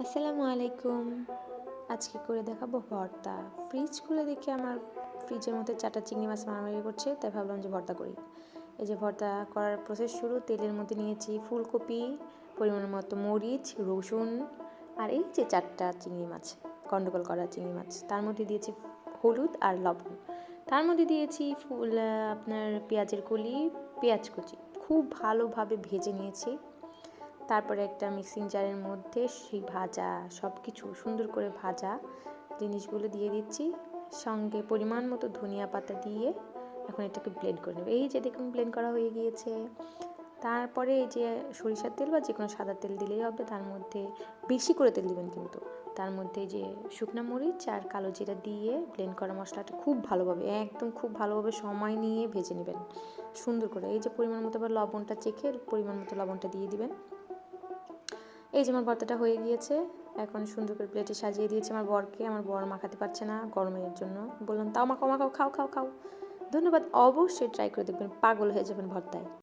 আসসালামু আলাইকুম। আজকে করে দেখাবো ভর্তা। ফ্রিজ খুলে দেখি আমার ফ্রিজের মধ্যে 4টা চিংড়ি মাছ মারামারি করছে, তাই ভাবলাম যে ভর্তা করি। এই যে ভর্তা করার প্রসেস শুরু। তেলের মধ্যে নিয়েছি ফুলকপি, পরিমাণ মতো মরিচ, রসুন, আর এই যে 4টা চিংড়ি মাছ, গন্ডগোল করা চিংড়ি মাছ। তার মধ্যে দিয়েছি হলুদ আর লবণ। তার মধ্যে দিয়েছি আপনার পেঁয়াজের কলি, পেঁয়াজ কুচি। খুব ভালোভাবে ভেজে নিয়েছি। তারপরে একটা মিক্সিং জারের মধ্যে সেই ভাজা সব কিছু সুন্দর করে ভাজা জিনিসগুলো দিয়ে দিচ্ছি, সঙ্গে পরিমাণ মতো ধনিয়া পাতা দিয়ে এখন এটাকে ব্লেন্ড করে নেব। এই যে দেখুন ব্লেন্ড করা হয়ে গিয়েছে। তারপরে এই যে সরিষার তেল বা যে কোনো সাদা তেল দিলেই হবে, তার মধ্যে বেশি করে তেল দিবেন কিন্তু। তার মধ্যে যে শুকনো মরিচ আর কালো জিরা দিয়ে ব্লেন্ড করা মশলাটা খুব ভালোভাবে, একদম খুব ভালোভাবে সময় নিয়ে ভেজে নেবেন সুন্দর করে। এই যে পরিমাণ মতো আবার লবণটা চেখে পরিমাণ মতো লবণটা দিয়ে দিবেন। এই যে আমার ভর্তাটা হয়ে গিয়েছে। এখন সুন্দর করে প্লেটে সাজিয়ে দিয়েছি আমার বরকে। আমার বর মাখাতে পারছে না গরমের জন্য, বললাম তাও মাখাও মাখাও, খাও খাও খাও। ধন্যবাদ। অবশ্যই ট্রাই করে দেখবেন, পাগল হয়ে যাবেন ভর্তায়।